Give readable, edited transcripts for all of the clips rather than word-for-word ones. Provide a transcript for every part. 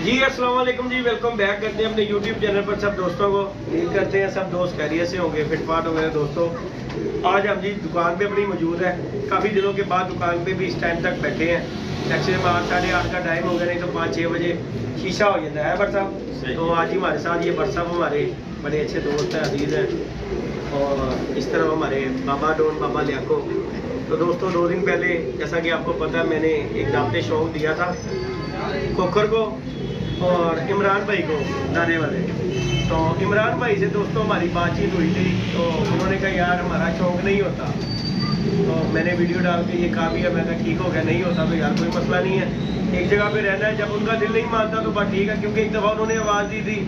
जी अस्सलाम वालेकुम जी, welcome back करते हैं अपने यूट्यूब चैनल पर सब दोस्तों को। उम्मीद करते हैं सब दोस्त खैरियत से होंगे, फिटफाट होंगे। दोस्तों आज हम जी दुकान पे अपनी मौजूद है। काफ़ी दिनों के बाद दुकान पे भी इस टाइम तक बैठे हैं। मैक्सिमम 8 साढ़े 8 का टाइम हो गया, नहीं तो 5-6 बजे शीशा हो जाता है बट साहब। तो आज ही हमारे साथ ये बट साहब हमारे बड़े अच्छे दोस्त हैं, अजीज़ हैं। और इस तरह हमारे बाबा डोन बाबा लियाको। तो दोस्तों 2 दिन पहले जैसा कि आपको पता है, मैंने एक दावते शौक दिया था कोकर को और इमरान भाई को दाने वाले। तो इमरान भाई से दोस्तों हमारी बातचीत हुई थी, तो उन्होंने कहा यार हमारा शौक नहीं होता। तो मैंने वीडियो डाल के ये कहा भी है, मैं कहा ठीक हो गया, नहीं होता तो यार कोई मसला नहीं है, एक जगह पे रहना है। जब उनका दिल नहीं मानता तो बात ठीक है, क्योंकि एक दफ़ा उन्होंने आवाज़ दी थी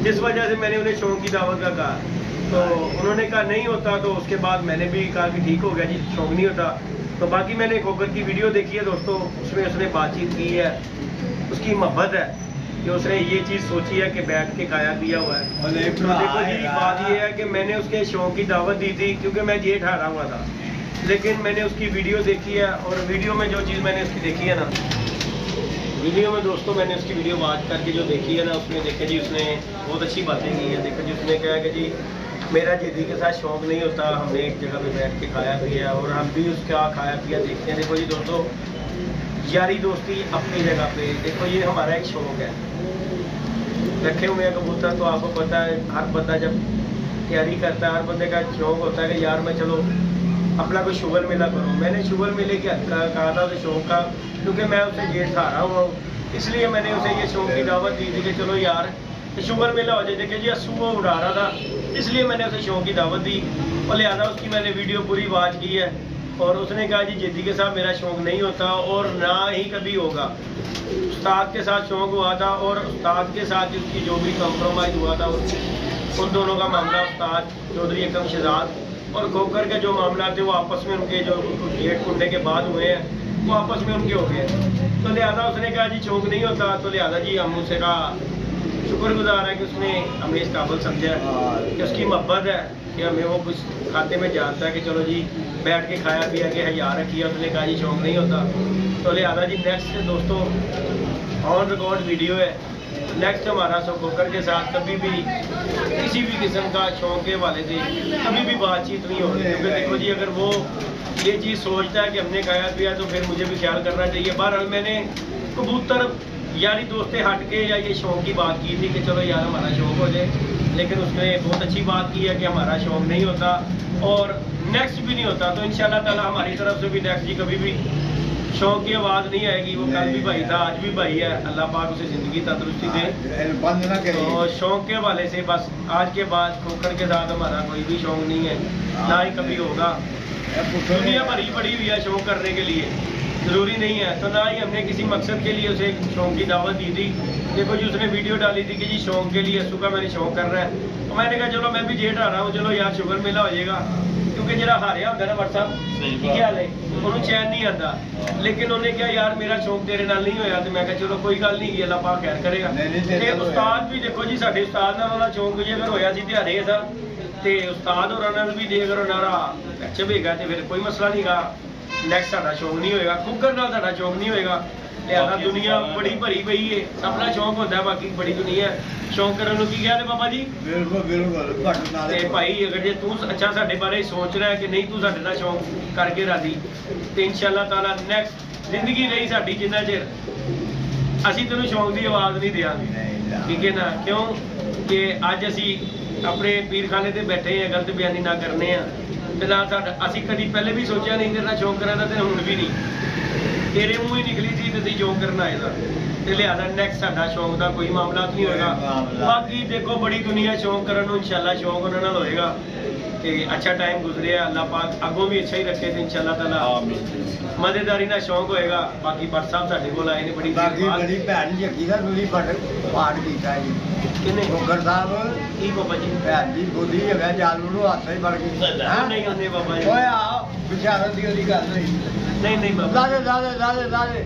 जिस वजह से मैंने उन्हें शौक की दावत का कहा। तो उन्होंने कहा नहीं होता, तो उसके बाद मैंने भी कहा कि ठीक हो गया जी, शौक नहीं होता। तो बाकी मैंने खोकर की वीडियो देखी है दोस्तों, उसमें उसने बातचीत की है, उसकी मोहब्बत है कि उसने ये चीज़ सोची है कि बैठ के खाया पिया हुआ है। तो देखो जी बात ये है कि मैंने उसके शौक की दावत दी थी क्योंकि मैं जेठ हारा हुआ था, लेकिन मैंने उसकी वीडियो देखी है। और वीडियो में जो चीज़ मैंने उसकी देखी है ना, वीडियो में दोस्तों मैंने उसकी वीडियो वॉच करके जो देखी है ना, उसमें देखे जी उसने बहुत अच्छी बातें की है। देखो जी उसने कहा कि जी मेरा जिद्दी के साथ शौक नहीं होता, हमने एक जगह पे बैठ के खाया पिया और हम भी उसका खाया पिया देखते हैं। देखो जी दोस्तों यारी दोस्ती अपनी जगह पे, देखो ये हमारा एक शौक है। रखे हुए हैं कबूतर, तो आपको पता है हर बंदा जब तैयारी करता है, हर बंदे का शौक होता है कि यार मैं चलो अपना कोई शुगर मेला करूँ। मैंने शुगर मेले की कहा था उसे शौक का, क्योंकि मैं उसे जेठ खा रहा हूँ, इसलिए मैंने उसे ये शौक की दावत दी थी कि चलो यार शुगर मेला हो जाए। देखिए जी अस्सू वो उड़ा रहा था, इसलिए मैंने उसे शौक की दावत दी और लिहाजा उसकी मैंने वीडियो पूरी वॉच की है। और उसने कहा जी जिद्दी के साथ मेरा शौक नहीं होता और ना ही कभी होगा। उस्ताद के साथ शौक हुआ था और उस्ताद के साथ उसकी जो भी कॉम्प्रोमाइज़ हुआ था, उन दोनों का मामला उस्ताद चौधरी एकम शहजाद और खोकर के जो मामला थे वो आपस में उनके जो गेट खुलने के बाद हुए हैं वो आपस में उनके हो गए। तो लिहाजा उसने कहा जी शौक नहीं होता। तो लिहाजा जी हम उससे कहा शुक्रगुजार है कि उसने हमें इस काबिल समझा कि उसकी मोहब्बत है कि हमें वो कुछ खाते में जानता है कि चलो जी बैठ के खाया पिया के हज़ार रखिए। उसने कहा जी शौक नहीं होता। तो लिहाजा जी नेक्स्ट दोस्तों ऑन रिकॉर्ड वीडियो है, नेक्स्ट हमारा खोकर के साथ कभी भी किसी भी किस्म का शौक के वाले से कभी भी बातचीत नहीं होगी, क्योंकि देखो जी अगर वो ये चीज़ सोचता है कि हमने खाया पिया तो फिर मुझे भी ख्याल करना चाहिए। बहरहाल मैंने कबूतर यारी दोस्तें हट के या ये शौक की बात की थी कि चलो यार हमारा शौक हो जाए, लेकिन उसने बहुत अच्छी बात की है कि हमारा शौक नहीं होता और नेक्स्ट भी नहीं होता। तो इंशाल्लाह ताला हमारी तरफ से भी नेक्स्ट जी कभी भी शौक की आवाज़ नहीं आएगी। वो कल भी भाई था, आज भी भाई है, अल्लाह पाक उसे ज़िंदगी तंदुरुस्ती दे। तो शौक के हवाले से बस आज के बाद खोकर के साथ हमारा कोई भी शौक नहीं है, ना ही कभी होगा। दुनिया भरी पड़ी हुई है शौक करने के लिए, ज़रूरी नहीं है। तो ना ही हमने किसी मकसद के लिए उसे शौक की दावत दी थी। देखो जी उसने वीडियो डाली थी कि जी शौक के लिए असू का मैंने शौक कर रहा है। तो मैंने कहा चलो मैं भी जेठ आ रहा हूँ, चलो यार शुगर मेला हो जाएगा, क्योंकि जरा हारिया होता है ना बट साहब क्या हाल है, उन्होंने चैन नहीं आता। लेकिन उन्हें क्या यार मेरा शौक तेरे नाल नहीं होया, तो मैं कहा चलो कोई गल नहीं, अल्लाह पाक खैर करेगा। उस्ताद भी देखो जी साढ़े उस्ताद नाल वाला शौक जी अगर होया सी ते हारे सा, तो उस्ताद होरां नाल भी जे अगर उन्हारा अच्छा होगा तो फिर कोई मसला नहीं गा। नेक्स्ट साढ़ा शौक नहीं होएगा, खुगर नाल साढ़ा शौक नहीं होएगा। लिहाजा दुनिया बड़ी भरी पई है, अपना शौक होता है, बाकी बड़ी दुनिया है। शौक करने की क्या बाबा जी बिल्कुल बिल्कुल भाई अगर जे तू अच्छा साढ़े बारे सोच रहा है कि नहीं तू साढ़े नाल शौक करके राजी, तो इंशाल्लाह ताला नेक्स्ट जिंदगी रही साडी जिन्ना चिर असी तेन शौक की आवाज़ नहीं देंगे, ठीक है ना। क्यों कि अज असी अपने पीरखाने से बैठे हैं, गलत बयानी ना करने असी कभी पहले भी सोचा नहीं तेरा शौक करा तो हुण भी नहीं, तेरे मूँह ही निकली थी तो शौक करना आएगा। तो लिहाजा नेक्स्ट साडा शौक का कोई मामला नहीं होगा। बाकी देखो बड़ी दुनिया शौक करने इंशाल्लाह शौक उन्होंने होएगा। तो अच्छा टाइम गुजरे, अल्लाह पाक अगों भी अच्छा ही रखे थे इंशाल्लाह ताला, मजेदारी ना शौक होएगा। बाकी बट साहब साडे कोल आए ने बड़ी भैन जगी का तुरी पाठ किया जी किने खोकर साहब की बाबा जी भैन जी बोली है जालू नु हाथ ही पड़ गई नहीं होने बाबा जी ओए आ बिचारा दी ओदी गल नहीं बाबा लादे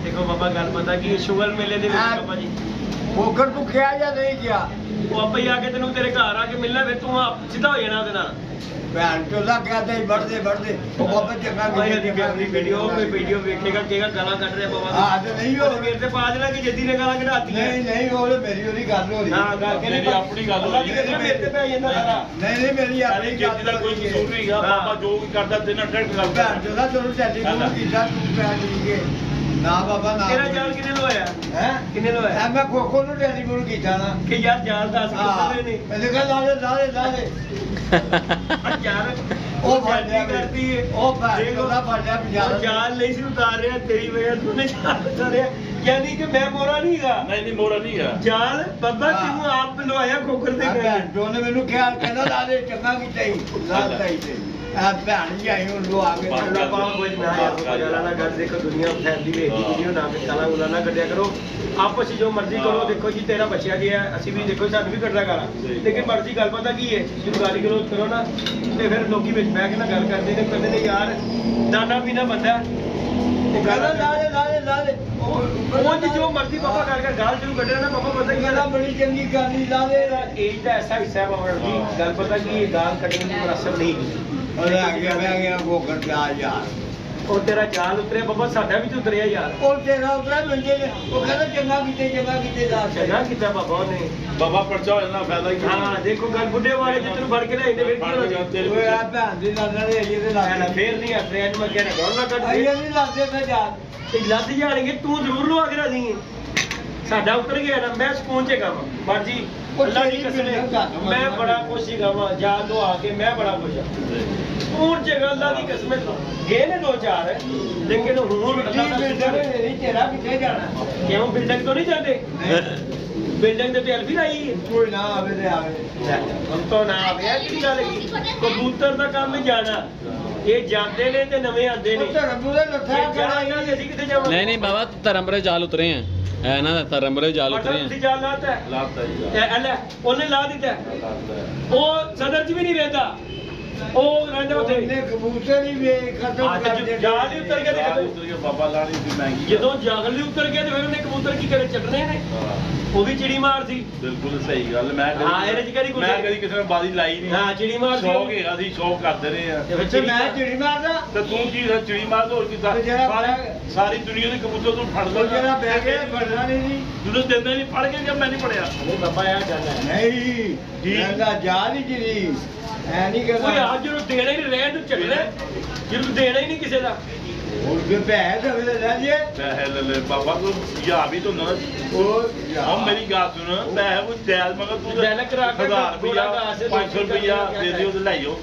देखो बाबा गल पता कि शुगर मेले दे विच बाबा जी खोकर तू किया या नहीं किया वो आपे आके तेनू तेरे घर आके मिलना, फिर तू सीधा हो जाना ਉਹਦੇ ਨਾਲ। ਭੈਣ ਚੋ ਲੱਗ ਗਿਆ ਤੇ ਵੜਦੇ ਉਹ ਬਾਬਾ ਚੰਗਾ ਭਾਈ ਦੀ ਫੈਮਿਲੀ ਵੀਡੀਓ ਵੇਖੇਗਾ ਕਹੇਗਾ ਗਾਲਾਂ ਕੱਢ ਰਿਹਾ ਬਾਬਾ ਹਾਂ ਤੇ ਨਹੀਂ ਹੋ ਮੇਰੇ ਤੇ ਪਾ ਦੇਣਾ ਕਿ ਜੱਦੀ ਨੇ ਗਾਲਾਂ ਕਢਾਤੀਆਂ ਨਹੀਂ ਉਹ ਮੇਰੀ ਉਹਦੀ ਗੱਲ ਹੋ ਰਹੀ ਹਾਂ ਗੱਲ ਮੇਰੀ ਆਪਣੀ ਗੱਲ ਹੋ ਰਹੀ ਹੈ। ਮੇਰੇ ਤੇ ਪੈ ਜਾਂਦਾ ਸਾਰਾ ਨਹੀਂ ਮੇਰੀ ਆਪਣੀ ਜਿੱਦ ਦਾ ਕੋਈ ਕਸੂਰ ਨਹੀਂ ਹੈਗਾ ਬਾਬਾ ਜੋ ਵੀ ਕਰਦਾ ਤੇ ਨਾਲ ਡਾਇਰੈਕਟ ਗੱਲ ਭੈਣ ਚੋ ਦਾ ਤੁਹਾਨੂੰ ਟੈਲੀਫੋਨ ਕੀਤਾ ਤੂੰ ਪੈ ਠੀਕ ਨਾ ਬਾਬਾ ਨਾ ਤੇਰਾ ਜਾਲ ਕਿੰਨੇ ਲਵਾਇਆ ਹੈ ਕਿੰਨੇ ਲਵਾਇਆ ਮੈਂ ਖੋਖੋ ਨੂੰ ਟੈਲੀਫੋਨ ਕੀਤਾ ਨਾ ਕਿ ਯਾਰ ਜਾਲ ਦੱਸ ਕਿੱਥੇ ਨੇ ਮੈਨੂੰ ਕਹਿੰਦਾ ਲਾ ਦੇ ਯਾਰ ਉਹ ਫਾਇਦਾ ਕਰਦੀ ਹੈ ਉਹ ਭੈਣ ਚੋ ਦਾ ਫਾਇਦਾ ਉਹ ਜਾਲ ਨਹੀਂ ਸੀ ਉਤਾਰ ਰਿਹਾ ਤੇਰੀ ਵਜ੍ਹਾ ਤੋਂ ਨੇ ਜਾਲ ਉਤਾਰਿਆ ਯਾਨੀ ਕਿ ਮੈਂ ਮੋਰਾ ਨਹੀਂ ਹੈਗਾ ਨਹੀਂ ਮੋਰਾ ਨਹੀਂ ਹੈ ਜਾਲ ਬਾਬਾ ਤੈਨੂੰ ਆਪ ਲਵਾਇਆ ਖੋਖਰ ਦੇ ਭੈਣ ਚੋ ਨੇ ਮੈਨੂੰ ਖਿਆਲ ਕਹਿੰਦਾ ਲਾ ਦੇ ਚੰਗਾ ਕੀਤਾ ਹੀ ਲਾਤਾ ਹੀ ਤੇ ਆ ਭੈਣ ਜੀ ਆਈ ਹੁਣ ਲੋ ਆ ਕੇ ਅੱਲਾ ਪਾਕ ਕੁਝ ਨਾ ਯਾਰ ਗਾਲਾਂ ਨਾ ਕਰ ਦੇਖੋ ਦੁਨੀਆ ਫੈਮਿਲੀ ਵੇਖਦੀ ਵੀਡੀਓ ਨਾ ਕਿ ਗਾਲਾਂ ਗੁਲਾਂ ਨਾ ਕੱਢਿਆ ਕਰੋ ਆਪਸ ਵਿੱਚ ਜੋ ਮਰਜ਼ੀ ਕਰੋ ਦੇਖੋ ਜੀ ਤੇਰਾ ਬੱਚਿਆ ਗਿਆ ਅਸੀਂ ਵੀ ਦੇਖੋ ਸਾਨੂੰ ਵੀ ਕੱਢਦਾ ਗਾਲਾਂ ਲੇਕਿਨ ਮਰਜ਼ੀ ਗੱਲ ਪਤਾ ਕੀ ਹੈ ਜਦੋਂ ਗਾਲੀ ਗਲੋਚ ਕਰੋ ਨਾ ਤੇ ਫਿਰ ਲੋਕੀ ਵਿੱਚ ਬਹਿ ਕੇ ਨਾ ਗੱਲ ਕਰਦੇ ਨੇ ਕਹਿੰਦੇ ਨੇ ਯਾਰ ਦਾਣਾ ਪੀਣਾ ਬੰਦਾ ਤੇ ਗਾਲਾਂ ਲਾ ਦੇ ਉਹ ਜੋ ਮਰਜ਼ੀ ਪਾਪਾ ਕਰ ਗਾਲ ਜਦੋਂ ਕੱਢਿਆ ਨਾ ਪਾਪਾ ਪਤਾ ਕੀ ਕਹਿੰਦਾ ਬੜੀ ਚੰਗੀ ਗੱਲ ਨਹੀਂ ਲਾ ਦੇ ਏਜ ਦਾ ਐਸਾ ਹਿੱਸਾ ਹੈ ਬਾਬਾ ਜੀ ਗੱਲ ਪਤਾ ਕੀ ਇਹ ਗਾਲ ਕੱਢਣ ਦੀ ਮੁਨਾਸਬ ਨਹੀਂ ਉਹ ਆ ਗਿਆ ਗੋਗਰ ਜਾ ਯਾਰ ਉਹ ਤੇਰਾ ਜਾਲ ਉਤਰਿਆ ਬਾਬਾ ਸਾਡਾ ਵੀ ਤੇ ਉਤਰਿਆ ਯਾਰ ਉਹ ਤੇਰਾ ਉਤਰਾ ਮੰਜੇ ਨੇ ਉਹ ਕਹਿੰਦਾ ਚੰਗਾ ਕੀਤੇ ਦਾ ਚੰਗਾ ਕੀਤਾ ਬਾਬਾ ਉਹਨੇ ਬਾਬਾ ਪਰਚਾ ਹੋ ਜਾਂਦਾ ਫਾਇਦਾ ਕੀ ਹਾਂ ਦੇਖੋ ਗੱਲ ਬੁੱਢੇ ਵਾਲੇ ਜਿੱਦ ਨੂੰ ਫੜ ਕੇ ਲਿਆਉਂਦੇ ਫਿਰ ਕੀ ਹੋਣਾ ਓਏ ਆ ਭੈਣ ਦੀ ਲਾਣਾ ਦੇ ਇਹਦੇ ਨਾ ਲਾ ਫੇਰ ਨਹੀਂ ਹੱਥ ਅੱਜ ਮੈਂ ਕਹਿਣਾ ਗੌਰ ਨਾ ਕੱਢ ਆਈ ਨਹੀਂ ਲਾਦੇ ਮੈਂ ਜਾ ਤੇ ਲੱਦ ਜਾਣਗੇ ਤੂੰ ਜ਼ਰੂਰ ਲਵਾ ਕੇ ਰਾਜੀ ਹੈ ਸਾਡਾ ਉਤਰ ਗਿਆ ਨਾ ਮੈਂ ਸਕੂਨ ਚ ਗਾਵਾਂ ਮਰਜੀ ਅੱਲਾ ਦੀ ਕਸਮ ਮੈਂ ਬੜਾ ਖੁਸ਼ ਹੀ ਗਾਵਾਂ ਜਾ ਤੋਂ ਆ ਕੇ ਮੈਂ ਬੜਾ ਖੁਸ਼ ਹਾਂ ਸਕੂਨ ਚ ਅੱਲਾ ਦੀ ਕਸਮ ਗਏ ਨੇ ਦੋ ਚਾਰ ਲੇਕਿਨ ਹੁਣ ਅੱਲਾ ਦਾ ਸ਼ੁਕਰ ਹੈ ਤੇਰਾ ਕਿੱਥੇ ਜਾਣਾ ਕਿਉਂ ਬਿਲਡਿੰਗ ਤੋਂ ਨਹੀਂ ਜਾਂਦੇ ਬਿਲਡਿੰਗ ਦੇ ਤੇਲ ਵੀ ਲਾਈ ਕੋਈ ਨਾ ਆਵੇ ਤੇ ਆਵੇ ਹਮ ਤੋਂ ਨਾ ਆਵੇ ਆ ਕਿਹੜੀ ਗੱਲ ਕੀ ਕਬੂਤਰ ਦਾ ਕੰਮ ਹੀ ਜਾਣਾ ਇਹ ਜਾਂਦੇ ਨੇ ਤੇ ਨਵੇਂ ਆਉਂਦੇ ਨੇ ਧਰਮ ਪੂਰੇ ਲੱਥਾ ਜਾਣਾ ਅਸੀਂ ਕਿੱਥੇ ਜਾਵਾਂ नहीं बाबा धर्मरे जाल उतरे हैं है ना धर्मरे जाल उतरे ਤੁਸੀਂ हैं ਜਾਲ ਲਾਤਾ ਲਾਤਾ ਜੀ ਇਹ ਲੈ ਉਹਨੇ ਲਾ ਦਿੱਤਾ ਉਹ ਸਦਰ ਚ ਵੀ ਨਹੀਂ ਰਹਿੰਦਾ ਉਹ ਰਹਿੰਦਾ ਉੱਥੇ ਉਹਨੇ ਕਬੂਤਰ ਹੀ ਵੇ ਖਤਮ ਕਰ ਦਿੱਤੇ ਜਾਲ ਹੀ ਉਤਰ ਗਿਆ ਤੇ ਯਾਰ ਉਤਰ ਗਿਆ ਬਾਬਾ ਲਾਣੀ ਦੀ ਮਹਿੰਗੀ ਜਦੋਂ ਜਾਗਲ ਹੀ ਉਤਰ ਗਿਆ ਤੇ ਫਿਰ ਉਹਨੇ ਕਬੂਤਰ ਕੀ ਕਰੇ ਚੱਟਣੇ ਨੇ ਉਹ ਵੀ ਚਿੜੀ ਮਾਰ ਸੀ ਬਿਲਕੁਲ ਸਹੀ ਗੱਲ ਮੈਂ ਹਾਂ, ਇਹਦੇ ਚ ਕਿਹੜੀ ਮੈਂ ਕਦੀ ਕਿਸੇ ਨੇ ਬਾਜ਼ੀ ਲਾਈ ਨਹੀਂ ਹਾਂ ਚਿੜੀ ਮਾਰ ਸੀ ਸ਼ੌਕ ਹੈ ਅਸੀਂ ਸ਼ੌਕ ਕਰਦੇ ਰਹੇ ਆ ਤੇ ਫਿਰ ਤੇ ਮੈਂ ਚਿੜੀ ਮਾਰਦਾ ਤੇ ਤੂੰ ਕੀ ਚਿੜੀ ਮਾਰ ਹੋਰ ਕਿਦਾਂ ਤੇ ਜਿਹੜਾ ਸਾਰੀ ਦੁਨੀਆ ਦੇ ਕਬੂਤਰ ਤੋਂ ਫੜ ਉਹ ਜਿਹੜਾ ਬਹਿ ਗਿਆ ਫੜਨਾ ਨਹੀਂ ਜਦੋਂ ਦਿੰਦੇ ਨਹੀਂ ਫੜ ਕੇ ਜਦ ਮੈਂ ਨਹੀਂ ਪੜਿਆ ਨਹੀਂ ਬਾਬਾ ਇਹ ਗੱਲ ਹੈ ਨਹੀਂ ਜੀ। ਕਹਿੰਦਾ ਜਾ ਨਹੀਂ ਚਿੜੀ ਐ ਨਹੀਂ ਕੋਈ ਕਹਿੰਦਾ ਅੱਜ ਨੂੰ ਦੇਣਾ ਹੀ ਨਹੀਂ ਰਹਿਣ ਨੂੰ ਚੱਲਣਾ ਜਿਹਨੂੰ ਦੇਣਾ ਹੀ ਨਹੀਂ ਕਿਸੇ ਦਾ ਹੁਣ ਜੇ ਭੈ ਦਵੇ ਲੈ ਜੇ ਪੈਸੇ ਲੈ ਲੈ ਬਾਬਾ ਤੂੰ ਯਾ ਵੀ ਤੂੰ ਨਾ ਉਹ ਹੁਣ ਮੇਰੀ ਗੱਲ ਸੁਣ ਪੈਸੇ ਕੋਈ ਦਿਆਲ ਮਗਰ ਤੂੰ ਦਿਆਲ ਕਰਾ ਕੇ 1000 ਥੋੜ੍ਹਾ ਰੁਪਇਆ ਘਾਸ ਦੇ 500 ਰੁਪਇਆ ਦੇ ਦਿਓ ਤੇ ਲੈ ਜਾਓ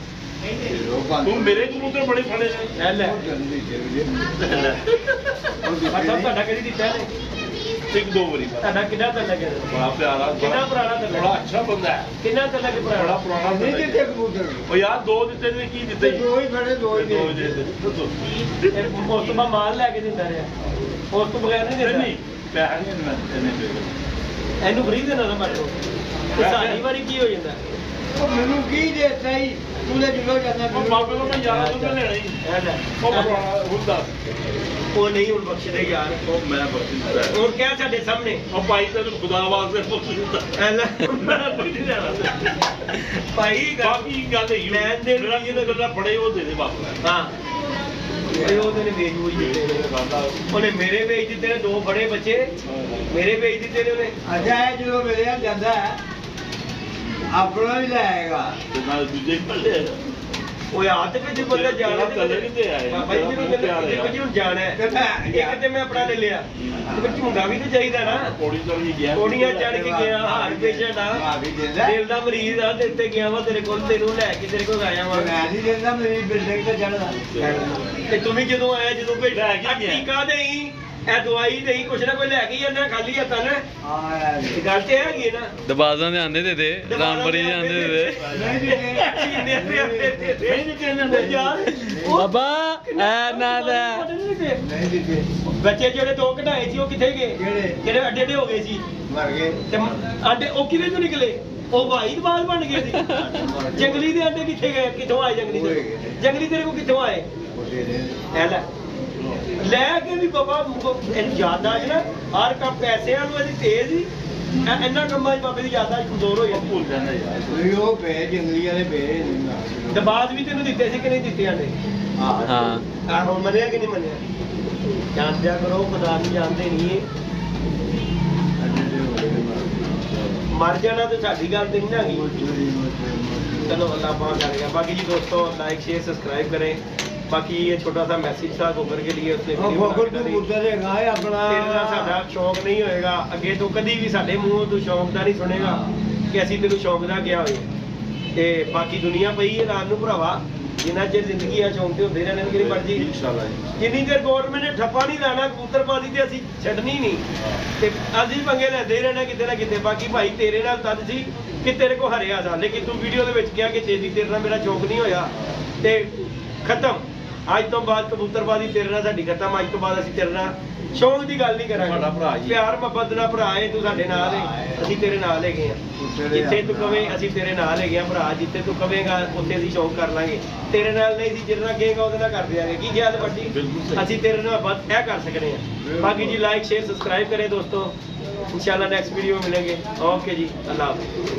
ਤੂੰ ਮੇਰੇ ਕਬੂਤਰ ਬੜੇ ਫੜੇ ਨੇ ਲੈ ਲੈ ਜਲਦੀ ਚੱਲ ਜੇ ਅੱਛਾ ਤੁਹਾਡਾ ਕਿਹੜੀ ਦਿੱਤਾ ਨੇ ਇੱਕ ਦੋ ਵਾਰੀ ਬਸ। ਤੁਹਾਡਾ ਕਿੰਨਾ ਤਾਂ ਲੱਗਿਆ ਬੜਾ ਪਿਆਰਾ ਕਿੰਨਾ ਪੁਰਾਣਾ ਤਾਂ ਬੜਾ ਅੱਛਾ ਬੰਦਾ ਹੈ ਕਿੰਨਾ ਤਾਂ ਲੱਗੇ ਬੜਾ ਪੁਰਾਣਾ ਪੁਰਾਣਾ ਨਹੀਂ ਬੰਦਾ ਦਿੱਤੇ ਹੈ। ਕਬੂਤਰ ਉਹ ਯਾਰ ਦੋ ਦਿੱਤੇ ਨੇ ਕੀ ਦਿੱਤੇ ਜੀ? ਦੋ ਹੀ ਫੜੇ ਦੋ ਹੀ ਦੋ ਦੇ ਦੇ ਦੱਸੋ ਫਿਰ ਉਸ ਤੋਂ ਬਾਅਦ ਮਾਲ ਲੈ ਕੇ ਦਿੰਦਾ ਰਿਹਾ ਉਸ ਤੋਂ ਬਗੈਰ ਨਹੀਂ ਦਿੰਦਾ ਨਹੀਂ ਪੈਸੇ ਨਹੀਂ ਮੈਂ ਇਹਨੇ ਦੇ ਇਹਨੂੰ ਫਰੀ ਦੇਣਾ ਨਾ ਮਾਰੋ ਤੇ ਸਾਡੀ ਵਾਰੀ ਕੀ ਹੋ ਜਾਂਦਾ ਉਹ ਮੈਨੂੰ ਕੀ ਦੇ ਸਹੀ ਤੂੰ ਲੈ ਜੁਲੋ ਜਾਂਦਾ ਉਹ ਬਾਬੇ ਨੂੰ ਮੈਂ ਯਾਰਾਂ ਤੋਂ ਲੈਣਾ ਹੀ ਇਹ ਲੈ ਉਹ ਪੁਰਾਣਾ ਹੁੰਦਾ ਉਹ ਨਹੀਂ ਹੁਣ ਬਖਸ਼ਦੇ ਯਾਰ ਉਹ ਮੈਂ ਬਖਸ਼ਿੰਦਾ ਹੁਣ ਕਹਿ ਸਾਡੇ ਸਾਹਮਣੇ ਉਹ ਭਾਈ ਤੈਨੂੰ ਖੁਦਾ ਵਾਸਤੇ ਬਖਸ਼ਿੰਦਾ ਇਹ ਲੈ ਮੈਂ ਕੋਈ ਨਹੀਂ ਲੈਣਾ ਭਾਈ ਗੱਲ ਬਾਕੀ ਗੱਲ ਹੈ ਲੈਣ ਦੇਣ ਜਿਹੜਾ ਜਿਹਦੇ ਗੱਲਾਂ ਬੜੇ ਉਹ ਦੇ ਦੇ ਬਾਬਾ ਹਾਂ ਇਹ ਉਹਦੇ ਨੇ ਵੇਚ ਹੋਈ ਦਿੱਤੇ ਨੇ ਉਹਨੇ ਮੇਰੇ ਵੇਚ ਦਿੱਤੇ ਨੇ ਦੋ ਬੜੇ ਬੱਚੇ ਮੇਰੇ ਵੇਚ ਦਿੱਤੇ ਨੇ ਉਹਨੇ ਅੱਛਾ ਇਹ ਜਦੋਂ ਮੇਰੇ ਆ ਜਾਂਦਾ ਹੈ ਆਪਣਾ ਵੀ ਲਾਏਗਾ ਤੇ ਨਾਲ ਦੂਜੇ ਪੱਲੇ ਉਹ ਆ ਤੇ ਜੇ ਬੰਦਾ ਜਾਣਾ ਤੇ ਕਦੇ ਕਿਤੇ ਆਏ ਬਾਬਾ ਜੀ ਨੂੰ ਦੇਖੋ ਜੀ ਹੁਣ ਜਾਣਾ ਹੈ ਤੇ ਮੈਂ ਇੱਕ ਤੇ ਮੈਂ ਆਪਣਾ ਲੈ ਲਿਆ ਤੇ ਫਿਰ ਝੁੰਡਾ ਵੀ ਤੇ ਚਾਹੀਦਾ ਨਾ ਪੌੜੀ ਤੋਂ ਵੀ ਗਿਆ ਕੋੜੀਆਂ ਚੜ ਕੇ ਗਿਆ ਹਾਰ ਪੇਸ਼ੈਂਟ ਆ ਆ ਵੀ ਦਿੰਦਾ ਦਿਲ ਦਾ ਮਰੀਜ਼ ਆ ਤੇ ਇੱਥੇ ਗਿਆ ਵਾ ਤੇਰੇ ਕੋਲ ਤੈਨੂੰ ਲੈ ਕੇ ਤੇਰੇ ਕੋਲ ਆਇਆ ਵਾ ਮੈਂ ਨਹੀਂ ਦਿੰਦਾ ਮੇਰੀ ਬਿਲਡਿੰਗ ਤੇ ਚੜਦਾ ਤੇ ਤੂੰ ਵੀ ਜਦੋਂ ਆਇਆ ਜਦੋਂ ਭੇਜ ਲੈ ਕੇ ਗਿਆ। ਟੀਕਾ ਦੇਈ ਇਹ ਦਵਾਈ ਦੇਈ ਕੁਛ ਨਾ ਕੋਈ ਲੈ ਕੇ ਜਾਂਦਾ ਖਾਲੀ ਹੱਥਾਂ ਨਾਲ ਹਾਂ ਯਾਰ ਇਹ ਗੱਲ ਤੇ ਹੈਗੀ ਹੈ ਨਾ दबाजा ने आंदे दे रामबरी जे आंदे दे ਨਹੀਂ ਦਿੱਤੇ ਯਾਰ बाबा ऐ ना दे ਨਹੀਂ ਦਿੱਤੇ ਬੱਚੇ ਜਿਹੜੇ ਦੋ ਕਢਾਏ ਸੀ ਉਹ ਕਿੱਥੇ ਗਏ ਕਿਹੜੇ? ਜਿਹੜੇ ਅੱਡੇ ਅੱਡੇ ਹੋ ਗਏ ਸੀ ਮਰ ਗਏ ਤੇ ਆਂਡੇ ਉਹ ਕਿਵੇਂ ਤੋਂ ਨਿਕਲੇ ਉਹ ਵਾਈਟ ਬਾਲ ਬਣ ਗਏ ਸੀ ਜੰਗਲੀ ਦੇ ਆਂਡੇ ਕਿੱਥੇ ਗਏ ਕਿੱਥੋਂ ਆਏ ਜੰਗਲੀ ਦੇ ਜੰਗਲੀ ਤੇਰੇ ਕੋਲ ਕਿੱਥੋਂ ਆਏ ਉਹ ਦੇ ਦੇ ਐ ਲੈ ਕੇ ਵੀ ਬਾਬਾ ਇਹਨੂੰ ਯਾਦਾਸ਼ਤ ਨਾ ਹਰ ਕੰਮ ਪੈਸਿਆਂ ਨੂੰ ਇਹਦੀ ਤੇਜ਼ ਹੀ ਇੰਨਾ ਕੰਮਾਂ 'ਚ ਬਾਬੇ ਦੀ ਯਾਦਾਸ਼ਤ ਕਮਜ਼ੋਰ ਹੋ ਜਾਂਦੀ ਭੁੱਲ ਜਾਂਦਾ ਯਾਰ ਕੋਈ ਉਹ ਪੈ ਜੰਗਲੀ ਵਾਲੇ ਪੈ ਦਬਾਅ ਵੀ ਤੈਨੂੰ ਦਿੱਤੇ ਸੀ ਕਿ ਨਹੀਂ ਦਿੱਤੇ ਆਂਦੇ ਹਾਂ ਆ ਹੁਣ ਮੰਨਿਆ ਕਿ ਨਹੀਂ ਮੰਨਿਆ ਜਾਣਦਿਆ ਕਰੋ ਖੁਦਾ ਨੂੰ ਜਾਣਦੇ ਨਹੀਂ ਇਹ ਮਰ ਜਾਣਾ ਤੇ ਸਾਡੀ ਗੱਲ ਤੇ ਨਹੀਂ ਨਾ ਹੈਗੀ चलो अल्लाह पाक करेगा बाकी जी दोस्तों लाइक शेयर सब्सक्राइब करें बाकी ये छोटा सा मैसेज था गोबर के लिए उसने तेरे ਨਾਲ ਸਾਡਾ ਸ਼ੌਂਕ ਨਹੀਂ ਹੋਏਗਾ ਅੱਗੇ ਤੋਂ ਕਦੀ ਵੀ ਸਾਡੇ ਮੂੰਹੋਂ ਤੂੰ ਸ਼ੌਂਕ ਦਾ ਨਹੀਂ ਸੁਣੇਗਾ ਕਿ ਅਸੀਂ ਤੈਨੂੰ ਸ਼ੌਂਕ ਦਾ ਕਿਹਾ ਹੋਵੇ ਤੇ ਬਾਕੀ ਦੁਨੀਆ ਪਈ ਹੈ ਰਾਤ ਨੂੰ ਭਰਾਵਾ ਜਿੰਨਾ ਚਿਰ ਜ਼ਿੰਦਗੀ ਆ ਸ਼ੌਂਕ ਤੇ ਹੁੰਦੇ ਰਹਿਣੇ ਕਿ ਨਹੀਂ ਮਰਜੀ ਇਨਸ਼ਾਅੱਲਾ ਜਿੰਨੀ ਦੇਰ ਗਵਰਨਮੈਂਟ ਨੇ ਠੱਪਾ ਨਹੀਂ ਲਾਣਾ ਕਬੂਤਰਬਾਜ਼ੀ ਤੇ ਅਸੀਂ ਛੱਡਣੀ ਨਹੀਂ ਤੇ ਅਸੀਂ ਪੰਗੇ ਲੈਂਦੇ ਰਹਿਣਾ ਕਿਤੇ ਨਾ ਕਿਤੇ ਬਾਕੀ ਭਾਈ ਤੇਰੇ ਨਾਲ ਤਦ ਸੀ ਕਿ ਤੇਰੇ ਕੋ ਹਰਿਆ ਜਾ ਲੇਕਿਨ ਤੂੰ ਵੀਡੀਓ ਦੇ ਵਿੱਚ ਕਿਹਾ ਕਿ ਤੇਰੇ ਨਾਲ ਮੇਰਾ ਸ਼ੌਂਕ ਨਹੀਂ ਹੋਇਆ ਤੇ ਖਤਮ ਅੱਜ ਤੋਂ ਬਾਅਦ ਕਬੂਤਰਬਾਜ਼ੀ ਤੇਰੇ ਨਾਲ ਸਾਡੀ ਖਤਮ ਅੱਜ ਤੋਂ ਬਾਅਦ ਅਸੀਂ ਤੇਰੇ ਨਾਲ ਸ਼ੌਂਕ ਦੀ ਗੱਲ ਨਹੀਂ ਕਰਾਂਗੇ ਸਾਡਾ ਭਰਾ ਜੀ ਪਿਆਰ ਮੁਹੱਬਤ ਨਾਲ ਭਰਾ ਹੈ ਤੂੰ ਸਾਡੇ ਨਾਲ ਹੈ ਅਸੀਂ ਤੇਰੇ ਨਾਲ ਹੈਗੇ ਆ ਜਿੱਥੇ ਤੂੰ ਕਵੇਂ ਅਸੀਂ ਤੇਰੇ ਨਾਲ ਹੈਗੇ ਆ ਭਰਾ ਜਿੱਥੇ ਤੂੰ ਕਵੇਂਗਾ ਉੱਥੇ ਅਸੀਂ ਸ਼ੌਂਕ ਕਰ ਲਾਂਗੇ ਤੇਰੇ ਨਾਲ ਨਹੀਂ ਸੀ ਜਿਹਦੇ ਨਾਲ ਕਹੇਗਾ ਉਹਦੇ ਨਾਲ ਕਰ ਦਿਆਂਗੇ ਕੀ ਖਿਆਲ ਵੱਡੀ ਅਸੀਂ ਤੇਰੇ ਨਾਲ ਬਸ ਇਹ ਕਰ ਸਕਦੇ ਆ ਬਾਕੀ ਜੀ ਲਾਈਕ शेयर सब्सक्राइब करें दोस्तों इंशाल्लाह नेक्स्ट वीडियो में मिलेंगे ओके जी अल्लाह हाफिज़